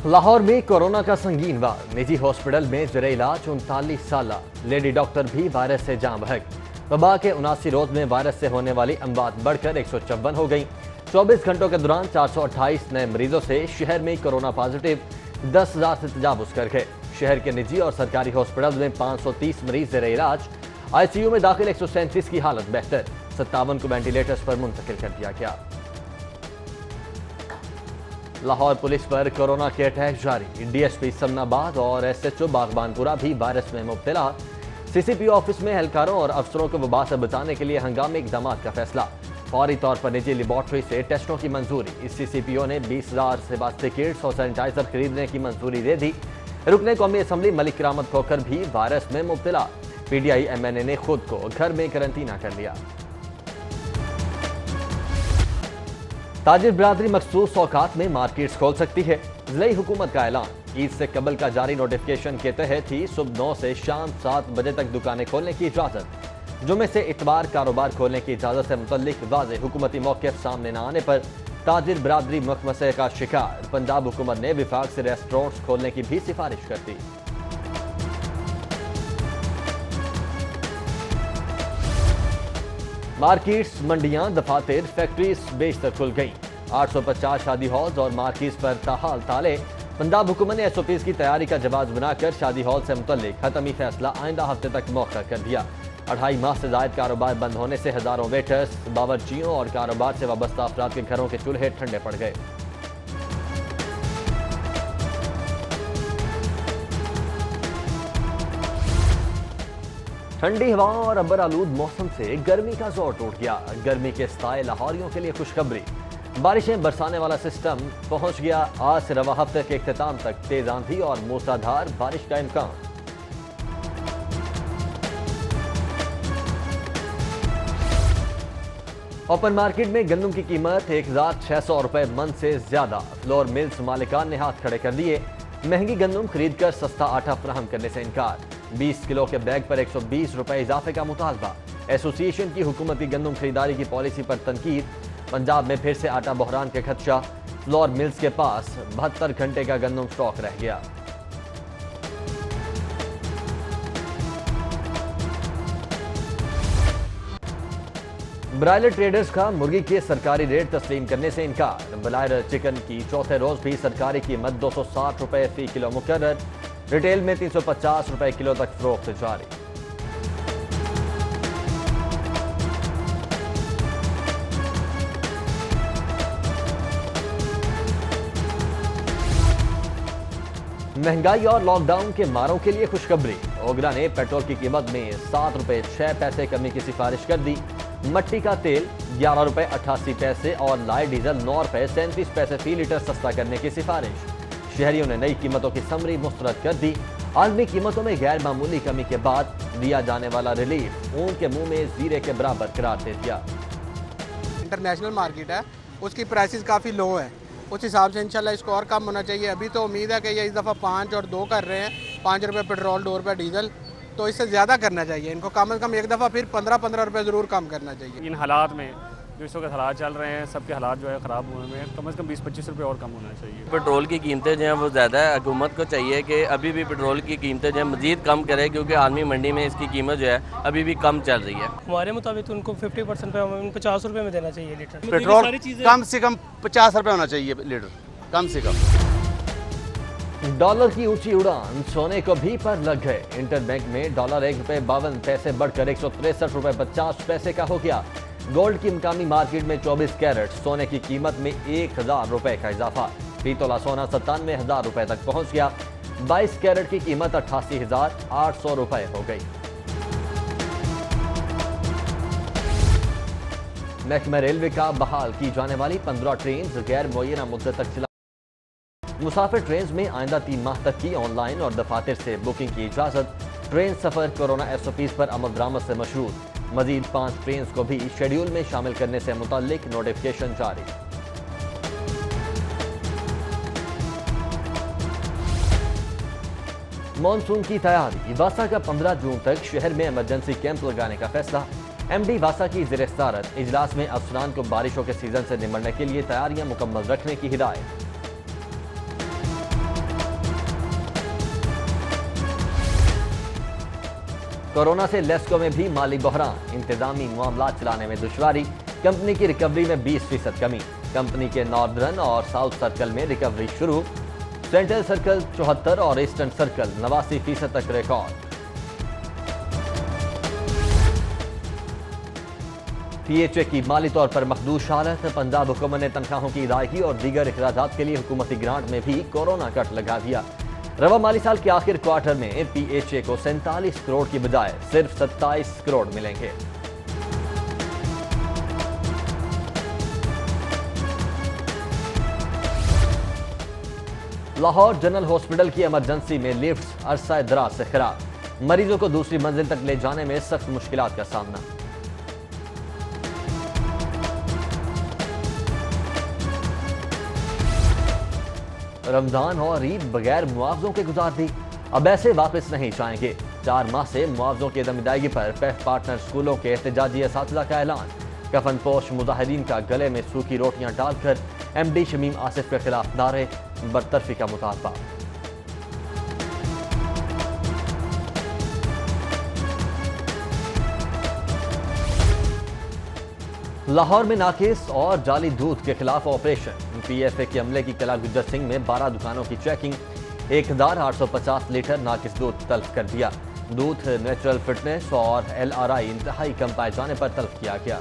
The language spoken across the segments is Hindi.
लाहौर में कोरोना का संगीन वार। निजी हॉस्पिटल में ज़ेरे इलाज 39 साल लेडी डॉक्टर भी वायरस से जान बहक। वबा के 79 रोज में वायरस से होने वाली अमवात बढ़कर 154 हो गई। 24 घंटों के दौरान 428 नए मरीजों से शहर में कोरोना पॉजिटिव 10,000 से तजावुज कर गए। शहर के निजी और सरकारी हॉस्पिटल में 530 मरीज ज़ेरे इलाज। ICU में दाखिल 137 की हालत बेहतर। 57 को वेंटिलेटर्स पर मुंतकिल कर दिया गया। लाहौर पुलिस पर कोरोना के अटैक जारी। DSP समनाबाद और SHO बागबानपुरा भी वायरस में मुब्तला। CCPO ऑफिस में एहलकारों और अफसरों को वबा से बचाने के लिए हंगामी इकदाम का फैसला। फौरी तौर पर निजी लेबॉर्ट्री से टेस्टों की मंजूरी। इस CCPO ने 20,000 से वास्ते किट्स और सैनिटाइजर खरीदने की मंजूरी दे दी। रुकने कौमी असम्बली मलिक करामत खोखर भी वायरस में मुब्तला। PDI MNA ने खुद को घर में करंटीना कर लिया। ताजिर बिरादरी मखसूस औकात में मार्केट्स खोल सकती है। जिले हुकूमत का ऐलान। ईद से कबल का जारी नोटिफिकेशन के तहत ही सुबह 9 से शाम 7 बजे तक दुकानें खोलने की इजाजत। जुमे से इतवार कारोबार खोलने की इजाजत से मुतल्लिक वाज़ेह हुकूमती मौक़िफ़ सामने न आने पर ताजिर बिरादरी मखमसे का शिकार। पंजाब हुकूमत ने विफाक से रेस्टोरेंट्स खोलने की भी सिफारिश कर दी। मार्केट्स, मंडियां, दफातर, फैक्ट्रीज बेशतर खुल गई। 850 शादी हॉल्स और मार्केट्स पर ताहाल ताले। पंजाब हुकूमत ने SOPs की तैयारी का जवाब बनाकर शादी हॉल से मुतल्लिक हतमी फैसला आइंदा हफ्ते तक मौखर कर दिया। 2.5 माह से जायद कारोबार बंद होने से हजारों वेटर्स, बावर्चियों और कारोबार से वाबस्ता अफराद के घरों के चूल्हे ठंडे पड़ गए। ठंडी हवाओं और अबर आलूद मौसम से गर्मी का जोर टूट गया। गर्मी के सताए लाहौरियों के लिए खुशखबरी। बारिशें बरसाने वाला सिस्टम पहुंच गया। आज से रवा हफ्ते के इख्तिताम तक तेज आंधी और मूसलाधार बारिश का इम्कान। ओपन मार्केट में गंदम की कीमत 1,600 रुपए मन से ज्यादा। फ्लोर मिल्स मालिकान ने हाथ खड़े कर दिए। महंगी गंदम खरीद कर सस्ता आटा फराहम करने से इनकार। 20 किलो के बैग पर 120 रुपए इजाफे का मुतालबा। एसोसिएशन की हुकूमती गंदम खरीदारी की पॉलिसी पर तनकीद। पंजाब में फिर से आटा बहरान के खदशा। फ्लोर मिल्स के पास 72 घंटे का गंदम स्टॉक रह गया। ब्रायलर ट्रेडर्स का मुर्गी के सरकारी रेट तस्लीम करने से इनकार। ब्रायलर चिकन की चौथे रोज भी सरकारी कीमत 260 रुपए फी किलो मुकर्रर। रिटेल में 350 रुपए किलो तक फरोख्त जारी। महंगाई और लॉकडाउन के मारों के लिए खुशखबरी। ओगरा ने पेट्रोल की कीमत में 7 रुपए 6 पैसे कमी की सिफारिश कर दी। मट्टी का तेल 11 रुपए 88 पैसे और लाइट डीजल 9 रुपए 37 पैसे फी लीटर सस्ता करने की सिफारिश। शहरियों ने नई कीमतों की समरी मुस्तरद कर दी। आलमी कीमतों में गैर मामूली कमी के बाद दिया जाने वाला रिलीफ ऊन के मुंह में जीरे के बराबर करार दे दिया। इंटरनेशनल मार्केट है, उसकी प्राइसेस काफ़ी लो है। उस हिसाब से इंशाल्लाह इसको और कम होना चाहिए। अभी तो उम्मीद है कि ये इस दफ़ा 5 और 2 कर रहे हैं। 5 रुपये पेट्रोल, 2 रुपये डीजल, तो इससे ज़्यादा करना चाहिए इनको। कम से कम एक दफ़ा फिर 15-15 रुपये ज़रूर कम करना चाहिए। इन हालात में जो इस वक्त हालात चल रहे हैं, सबके हालात जो है ख़राब हुए हैं, कम से कम 20-25 रुपये और कम होना चाहिए। पेट्रोल की कीमतें जो हैं वो ज़्यादा है। हुकूमत को चाहिए कि अभी भी पेट्रोल की कीमतें जो है मज़ीद कम करे, क्योंकि आलमी मंडी में इसकी कीमत जो है अभी भी कम चल रही है। हमारे मुताबिक उनको 50% पे 50 रुपये में देना चाहिए लीटर। पेट्रोल कम से कम 50 रुपये होना चाहिए लीटर, कम से कम। डॉलर की ऊंची उड़ान सोने को भी पर लग गए। इंटरबैंक में डॉलर 1 रुपए 52 पैसे बढ़कर 163 रुपए 50 पैसे का हो गया। गोल्ड की मकामी मार्केट में 24 कैरेट सोने की कीमत में 1,000 रुपए का इजाफा। फी तोला सोना 97,000 रुपए तक पहुंच गया। 22 कैरेट की कीमत 88,800 रुपए हो गई। महकमा रेलवे का बहाल की जाने वाली 15 ट्रेन गैर मुअय्यना मुद्दत तक चला। मुसाफिर ट्रेन में आइंदा 3 माह तक की ऑनलाइन और दफातर से बुकिंग की इजाजत। ट्रेन सफर कोरोना SOPs पर अमल दरामद से मशरूत। मजीद 5 ट्रेन को भी शेड्यूल में शामिल करने से मुताल्लिक नोटिफिकेशन जारी। मॉनसून की तैयारी। वासा का 15 जून तक शहर में इमरजेंसी कैंप लगाने का फैसला। MD वासा की ज़ेर सदारत इजलास में अफसरान को बारिशों के सीजन से निमटने के लिए तैयारियां मुकम्मल रखने की हिदायत। कोरोना से लेस्को में भी माली बहरान, इंतजामी मामला चलाने में दुश्वारी, कंपनी की रिकवरी में 20% कमी। कंपनी के नॉर्दर्न और साउथ सर्कल में रिकवरी शुरू, सेंट्रल सर्कल 74 और ईस्टर्न सर्कल 89% तक रिकॉर्ड। पीएचए की माली तौर पर मखदूश हालत, पंजाब हुकूमत ने तनख्वाहों की अदायगी और दीगर अखराजात के लिए हुकूमती ग्रांट में भी कोरोना कट लगा दिया। रवा माली साल के आखिर क्वार्टर में पीएचए को 47 करोड़ की बजाय सिर्फ 27 करोड़ मिलेंगे। लाहौर जनरल हॉस्पिटल की इमरजेंसी में लिफ्ट अरसा दराज से खराब, मरीजों को दूसरी मंजिल तक ले जाने में सख्त मुश्किलात का सामना। रमजान और ईद बगैर मुआवजों के गुजार दी, अब ऐसे वापस नहीं जाएंगे। 4 माह से मुआवजों की अदम अदायगी पर पैफ पार्टनर स्कूलों के एहतजाजी असातिज़ा का ऐलान। कफन पोश मुजाहिदीन का गले में सूखी रोटियां डालकर एमडी शमीम आसिफ के खिलाफ नारे, बरतरफी का मुतालबा। लाहौर में नाकिस और जाली दूध के खिलाफ ऑपरेशन, पीएफए के अमले की कला गुज्जर सिंह में 12 दुकानों की चेकिंग, 1850 लीटर नाकिस दूध तल्फ कर दिया। दूध नेचुरल फिटनेस और एलआरआई इंतहाई कम पाए जाने पर तल्फ किया गया।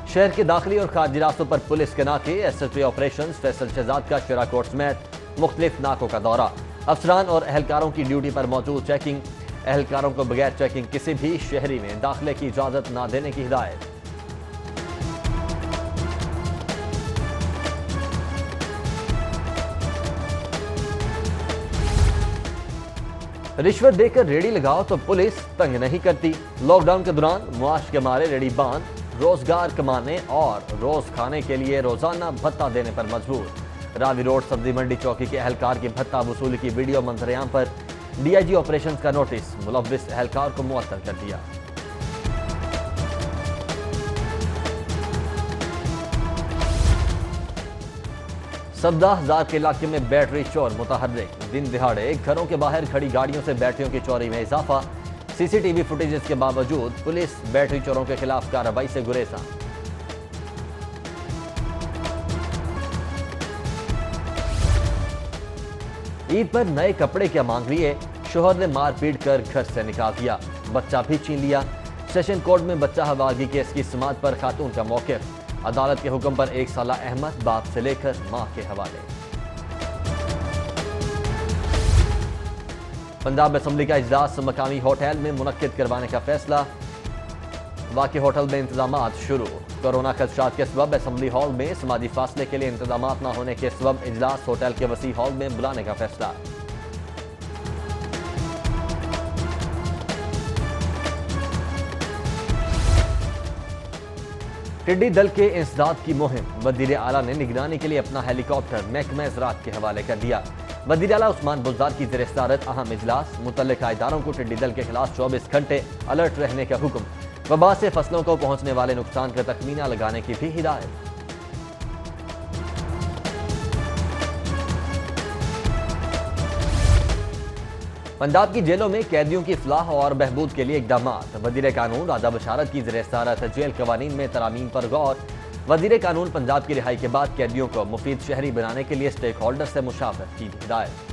शहर के दाखिली और खारजी रास्तों पर पुलिस के नाके, एसएसपी ऑपरेशन फैसल शहजाद का शरा कोर्ट समेत मुख्तलिफ नाकों का दौरा, अफसरान और एहलकारों की ड्यूटी पर मौजूद चेकिंग, एहलकारों को बगैर चेकिंग किसी भी शहरी में दाखिले की इजाजत न देने की हिदायत। रिश्वत देकर रेडी लगाओ तो पुलिस तंग नहीं करती। लॉकडाउन के दौरान मुआश के मारे रेडी बांध, रोजगार कमाने और रोज खाने के लिए रोजाना भत्ता देने पर मजबूर। रावी रोड सब्जी मंडी चौकी के एहलकार की भत्ता वसूली की वीडियो मंजरेआम पर डीआईजी ऑपरेशंस का नोटिस, मुलव्विस एहलकार को मुअत्तल कर दिया। सब्दाहजार के इलाके में बैटरी चोर मुतहर्रिक, दिन दिहाड़े घरों के बाहर खड़ी गाड़ियों से बैटरियों की चोरी में इजाफा। सीसीटीवी फुटेजेस के बावजूद पुलिस बैटरी चोरों के खिलाफ कार्रवाई से गुरेजा। ईद पर नए कपड़े क्या मांग लिए, शोहर ने मार पीट कर घर से निकाल दिया, बच्चा भी छीन लिया। सेशन कोर्ट में बच्चा हवालगी केस की समाअत पर खातून का मौकिफ, अदालत के हुक्म पर 1 साला अहमद बाप से लेकर मां के हवाले। पंजाब असम्बली का इजलास मकामी होटल में मुनक्किद करवाने का फैसला, वाक़ई होटल में इंतजामात शुरू। कोरोना खदशात के सबब असम्बली हॉल में समाजी फासले के लिए इंतजामात न होने के सबब इजलास होटल के वसी हॉल में बुलाने का फैसला। टिड्डी दल के इंसदाद की मुहिम, वज़ीर आला ने निगरानी के लिए अपना हेलीकॉप्टर महकमा ज़राअत के हवाले कर दिया। वज़ीर आला उस्मान बुज़दार की ज़ेर सदारत अहम इजलास, मुतल्लिका इदारों को टिड्डी दल के खिलाफ 24 घंटे अलर्ट रहने का हुक्म, वबा से फसलों को पहुंचने वाले नुकसान का तखमीना लगाने की भी हिदायत। पंजाब की जेलों में कैदियों की फलाह और बहबूद के लिए इकदाम, वज़ीर कानून राजा बशारत की ज़ेर सदारत जेल कवानीन में तरामीम पर गौर। वज़ीर कानून पंजाब की रिहाई के बाद कैदियों को मुफीद शहरी बनाने के लिए स्टेक होल्डर से मुशावरत की हिदायत।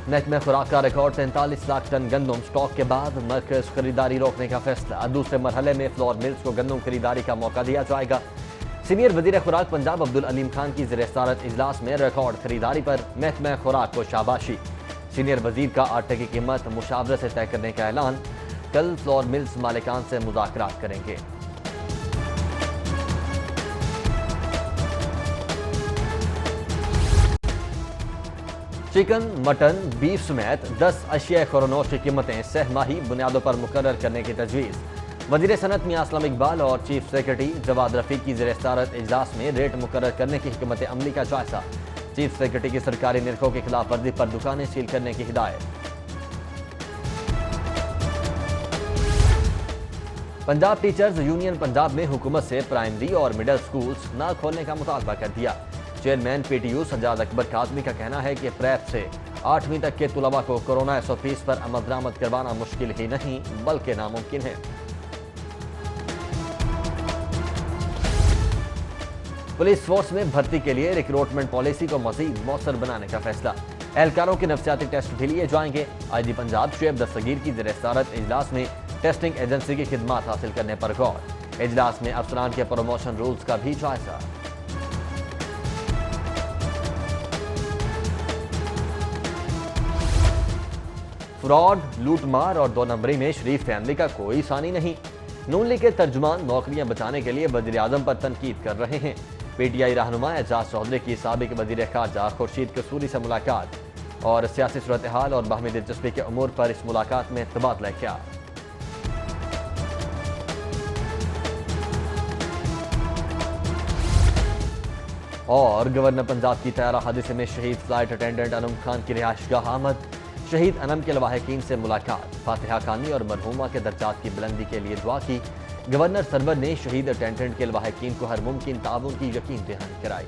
महकमा खुराक का रिकॉर्ड 43 लाख टन गंदम स्टॉक के बाद मरकज खरीदारी रोकने का फैसला, दूसरे मरहले में फ्लोर मिल्स को गंदम खरीदारी का मौका दिया जाएगा। सीनियर वज़ीर खुराक पंजाब अब्दुल अलीम खान की ज़ेर सदारत इजलास में रिकॉर्ड खरीदारी पर महकमा खुराक को शाबाशी। सीनियर वज़ीर का आटे की कीमत मुशावरे से तय करने का ऐलान, कल फ्लोर मिल्स मालिकान से मुज़ाकरात करेंगे। चिकन, मटन, बीफ समेत 10 अशिया खुरनोश की कीमतें सहमाही बुनियादों पर मुकर्रर करने की तजवीज़। वज़ीर सनत मियां असलम इकबाल और चीफ सेक्रेटरी जवाद रफ़ीक की ज़ेर सदारत इजलास में रेट मुकर्रर करने की हिकमत अमली का जायजा। चीफ सेक्रेटरी की सरकारी निरखों की खिलाफ वर्जी पर दुकानें सील करने की हिदायत। पंजाब टीचर्स यूनियन पंजाब में हुकूमत से प्राइमरी और मिडिल स्कूल्स न खोलने का मुतालबा कर दिया। चेयरमैन PTU सज्जाद अकबर काज़मी का कहना है कि प्रेप से 8वीं तक के तुलबा को कोरोना 100% पर अमल दरामद करवाना मुश्किल ही नहीं बल्कि नामुमकिन है। पुलिस फोर्स में भर्ती के लिए रिक्रूटमेंट पॉलिसी को मजीद मौसर बनाने का फैसला। एहलकारों के नफ्सियाती टेस्ट भी लिए जाएंगे। IG पंजाब शुएब दस्तगीर की ज़ेर-ए-सदारत इजलास में टेस्टिंग एजेंसी की खिदमात हासिल करने पर गौर। इजलास में अफसरान के प्रमोशन रूल्स का भी जायजा। फ्रॉड, लूटमार और 2 नंबरी में शरीफ फैमिली का कोई सानी नहीं। नून लीग के तर्जुमान नौकरियां बचाने के लिए वज़ीर आज़म पर तनकीद कर रहे हैं। PTI रहनुमा एजाज चौधरी की साबिक वज़ीर खारजा खुर्शीद कसूरी से मुलाकात और सियासी सूरत हाल और बाहमी दिलचस्पी के अमूर पर इस मुलाकात में तबादला ख्याल। और गवर्नर पंजाब की तैयारा हादसे में शहीद फ्लाइट अटेंडेंट अनम खान की रिहाइशगाह आमद। शहीद अनम के लवाहिकीन से मुलाकात, फातिहा खानी और मरहूमा के दर्जात की बुलंदी के लिए दुआ की। गवर्नर सरवर ने शहीद अटेंडेंट के लवाहिकीन को हर मुमकिन ताउन की यकीन दहानी कराई।